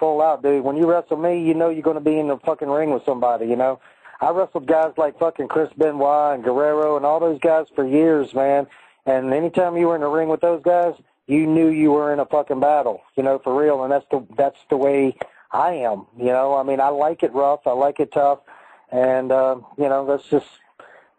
full out, dude. When you wrestle me, you know you're going to be in the fucking ring with somebody, you know. I wrestled guys like fucking Chris Benoit and Guerrero and all those guys for years, man. And anytime you were in the ring with those guys, you knew you were in a fucking battle, you know, for real. And that's the way I am, you know. I mean, I like it rough. I like it tough. And, you know, that's just,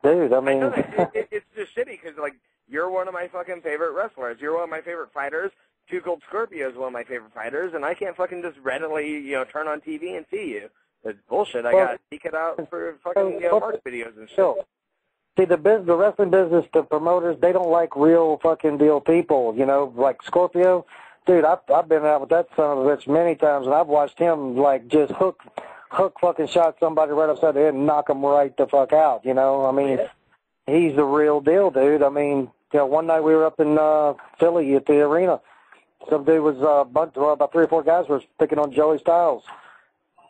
dude, I mean. It's just shitty because, like, you're one of my fucking favorite wrestlers. You're one of my favorite fighters. Two Cold Scorpio is one of my favorite fighters. And I can't fucking just readily, you know, turn on TV and see you. It's bullshit. I got to seek it out for fucking, you know, Mark videos and shit. See, the wrestling business, the promoters, they don't like real fucking deal people, you know, like Scorpio. Dude, I've been out with that son of a bitch many times, and I've watched him, like, just hook fucking shot somebody right upside the head and knock them right the fuck out, you know. I mean, he's the real deal, dude. I mean, you know, one night we were up in Philly at the arena. Some dude was, about 3 or 4 guys were picking on Joey Styles.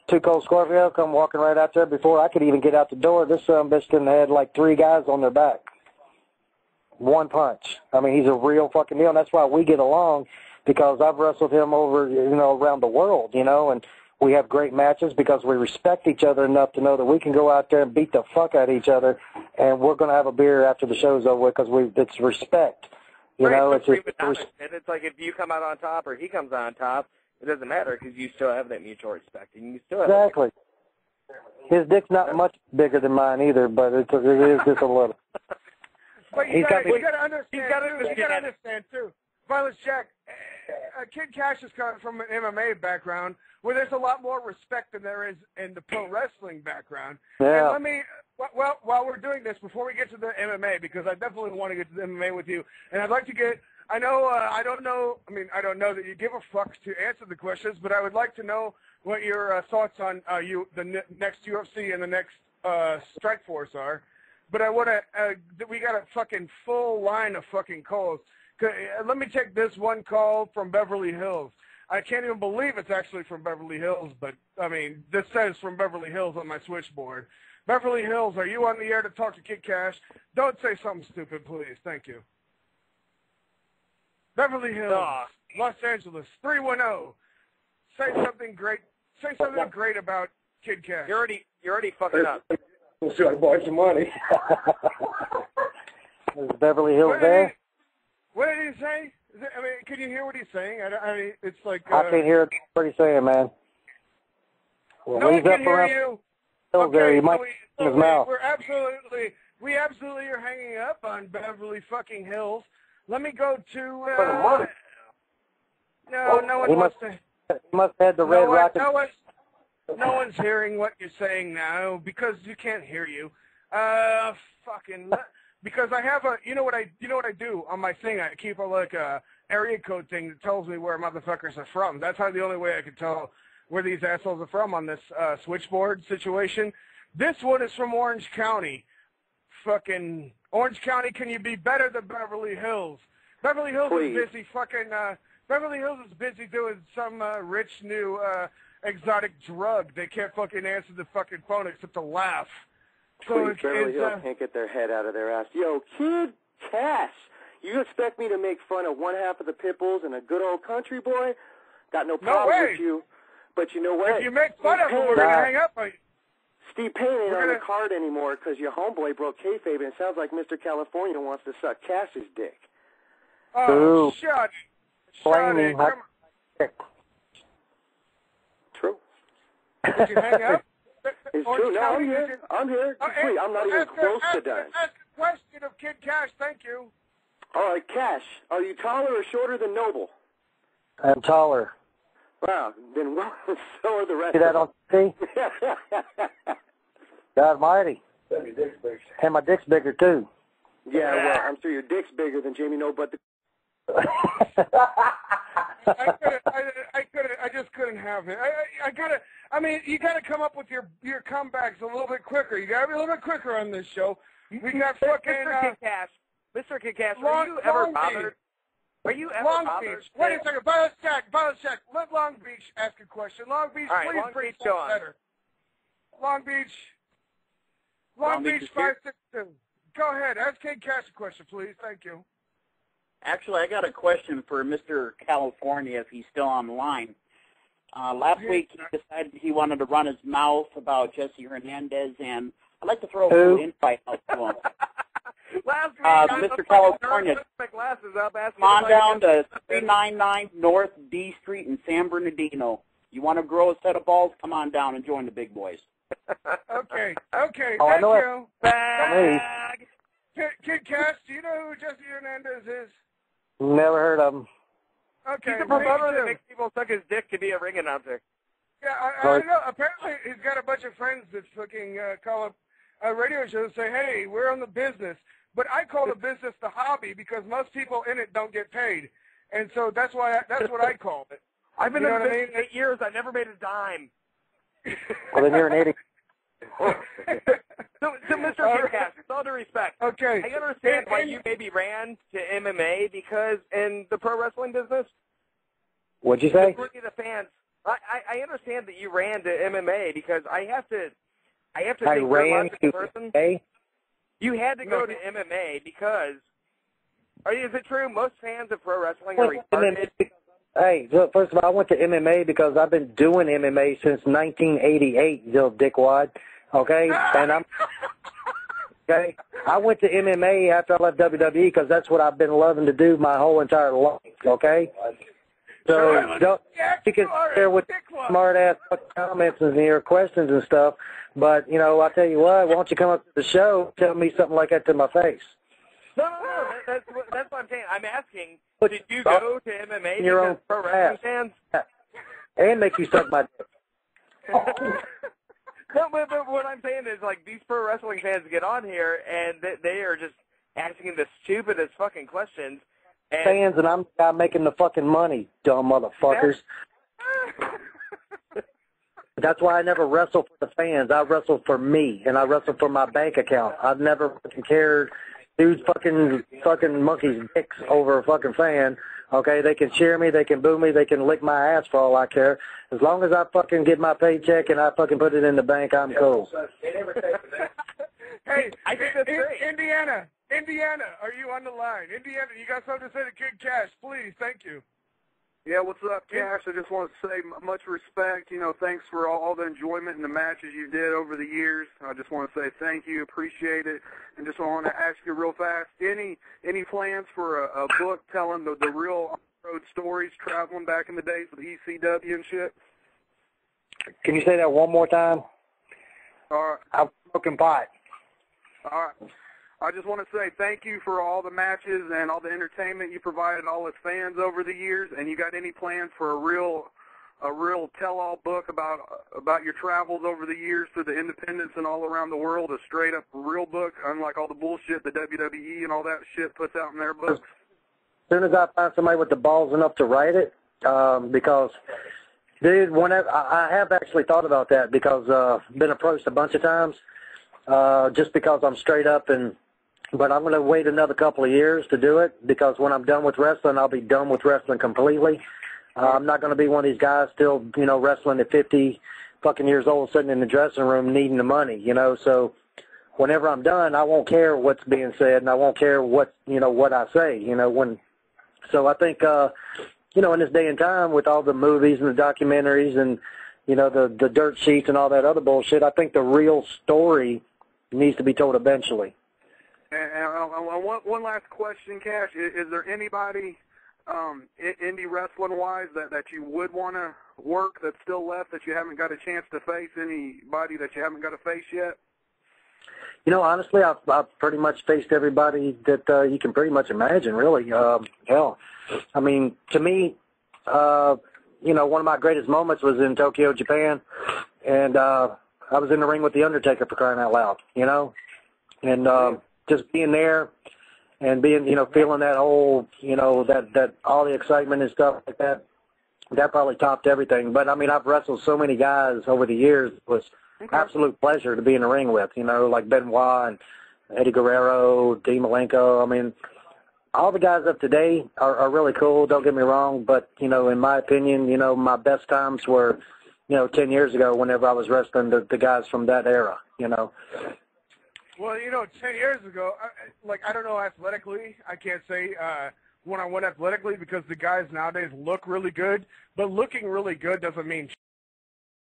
Two Cold Scorpio come walking right out there before I could even get out the door. This son of a bitch done had like 3 guys on their back. One punch. I mean, he's a real fucking deal, and that's why we get along, because I've wrestled him over, you know, around the world, you know, and we have great matches because we respect each other enough to know that we can go out there and beat the fuck out of each other, and we're going to have a beer after the show's over with because it's respect. You know, it's just, and it's like if you come out on top or he comes out on top, it doesn't matter because you still have that mutual respect, and you still have exactly. His dick's not much bigger than mine either, but it is just a little. But you got to understand too. Violence Jack, Kid Kash is coming from an MMA background where there's a lot more respect than there is in the pro wrestling background. Yeah. And let me, well, while we're doing this, before we get to the MMA, because I definitely want to get to the MMA with you, and I'd like to get. I know, I don't know that you give a fuck to answer the questions, but I would like to know what your thoughts on the next UFC and the next Strikeforce are. But I want to, we got a fucking full line of fucking calls. Let me take this one call from Beverly Hills. I can't even believe it's actually from Beverly Hills, but, I mean, this says from Beverly Hills on my switchboard. Beverly Hills, are you on the air to talk to Kid Kash? Don't say something stupid, please. Thank you. Beverly Hills, Los Angeles, 310. Say something great. Say something great about Kid Kash. You're already fucking up. We'll see, I borrowed some money. Is Beverly Hills there? What did he say? I mean, can you hear what he's saying? I mean, it's like. I can't hear what he's saying, man. Well, no one can hear you. Okay, there. You might his mouth. We absolutely are hanging up on Beverly fucking Hills. Let me go to. No one wants to. He must have had the red rocket. No one's hearing what you're saying now because you can't hear you. Because I have a. You know what I do on my thing? I keep a area code thing that tells me where motherfuckers are from. That's how the only way I can tell where these assholes are from on this switchboard situation. This one is from Orange County. Fucking Orange County, can you be better than Beverly Hills? Beverly Hills is busy fucking. Beverly Hills is busy doing some rich new exotic drug. They can't fucking answer the fucking phone except to laugh. So Beverly Hills can't get their head out of their ass. Yo, Kid Kash, you expect me to make fun of one half of the pitbulls and a good old country boy? Got no problem with you. But you know what? If you make fun of them, we're going to hang up on you. Steve Payne ain't on the card anymore because your homeboy broke kayfabe, and it sounds like Mr. California wants to suck Cash's dick. Oh, shut it. True. Did you hang up? It's true. No, I'm here. Complete. I'm not even close to done. Ask a question of Kid Kash. Thank you. All right, Kash, are you taller or shorter than Noble? I'm taller. Wow, then so are the rest See that on TV? God almighty. And my dick's bigger, too. Yeah, well, I'm sure your dick's bigger than Jamie No, but I just couldn't have it. I mean, you gotta come up with your comebacks a little bit quicker. You gotta be a little bit quicker on this show. We got fucking Mr. Kid Kash, were you ever bothered? Were you ever Long bothered? Beach. Wait a second. Violence Jack. Let Long Beach ask a question. Long Beach, all right, please Long bring Beach, go on. better. Long Beach 562. Go ahead. Ask Kid Kash a question, please. Thank you. Actually, I got a question for Mr. California if he's still on the line. Last week he decided he wanted to run his mouth about Jesse Hernandez, and I'd like to throw a little invite out to him. Last week, Mr. California, up, come on down to 399 North D Street in San Bernardino. You want to grow a set of balls? Come on down and join the big boys. Okay, Oh, thank you. Bag. Kid Kash, do you know who Jesse Hernandez is? Never heard of him. Okay, He's a promoter that makes people suck his dick to be a ring announcer. Yeah, I know. Apparently, he's got a bunch of friends that fucking call up a radio show and say, hey, we're on the business. But I call the business the hobby because most people in it don't get paid. And so that's what I call it. I've been in the business 8 years. I never made a dime. Well, then you're an idiot. So Mr. Kid Kash, with all due respect, okay. I understand why you maybe ran to MMA because in the pro wrestling business. What'd you say? The fans. I understand that you ran to MMA because I have to I think ran to person. MMA? You had to go to MMA because. Is it true most fans of pro wrestling are retarded? Hey, look, first of all, I went to MMA because I've been doing MMA since 1988, you little dickwad. Okay, and I'm okay. I went to MMA after I left WWE because that's what I've been loving to do my whole entire life. Okay, so you can share with smart ass comments and your questions and stuff, but you know, I tell you what, why don't you come up to the show, and tell me something like that to my face? No. That's what I'm saying. I'm asking, did you go to MMA because pro wrestling fans? And make you suck my dick. No, but what I'm saying is, like, these pro wrestling fans get on here, and they are just asking the stupidest fucking questions. And I'm the guy making the fucking money, dumb motherfuckers. That's why I never wrestle for the fans. I wrestle for me, and I wrestle for my bank account. I've never fucking cared who's fucking monkeys' dicks over a fucking fan. Okay, they can cheer me, they can boo me, they can lick my ass for all I care. As long as I fucking get my paycheck and I fucking put it in the bank, I'm cool. Hey, I think that's great. Indiana, are you on the line? Indiana, you got something to say to Kid Kash? Please, thank you. Yeah, what's up, Cash? I just want to say much respect. You know, thanks for all the enjoyment and the matches you did over the years. I just want to say thank you, appreciate it, and just want to ask you real fast, any plans for a book telling the real on-road stories, traveling back in the days with ECW and shit? Can you say that one more time? All right. I'm smoking pot. All right. I just want to say thank you for all the matches and all the entertainment you provided all its fans over the years. And you got any plans for a real tell-all book about your travels over the years through the independents and all around the world? A straight-up real book, unlike all the bullshit the WWE and all that shit puts out in their books. As soon as I find somebody with the balls enough to write it, because, dude, whenever I have actually thought about that because I've been approached a bunch of times just because I'm straight up but I'm going to wait another couple of years to do it because when I'm done with wrestling, I'll be done with wrestling completely. I'm not going to be one of these guys still, you know, wrestling at 50 fucking years old, sitting in the dressing room needing the money, you know. So whenever I'm done, I won't care what's being said and I won't care what I say, you know. So I think, you know, in this day and time with all the movies and the documentaries and, you know, the dirt sheets and all that other bullshit, I think the real story needs to be told eventually. And one last question, Cash. Is there anybody, indie wrestling-wise, that you would want to work that's still left that you haven't got a chance to face? Anybody that you haven't got to face yet? You know, honestly, I've pretty much faced everybody that you can pretty much imagine, really. Hell, I mean, to me, you know, one of my greatest moments was in Tokyo, Japan, and I was in the ring with The Undertaker, for crying out loud, you know, and just being there and being, you know, feeling that whole, you know, that all the excitement and stuff like that, that probably topped everything. But, I mean, I've wrestled so many guys over the years. It was absolute pleasure to be in the ring with, you know, like Benoit and Eddie Guerrero, Dean Malenko. I mean, all the guys up today are really cool, don't get me wrong. But, you know, in my opinion, you know, my best times were, you know, 10 years ago whenever I was wrestling the guys from that era, you know. Well, you know, 10 years ago, I don't know athletically, I can't say one-on-one athletically because the guys nowadays look really good, but looking really good doesn't mean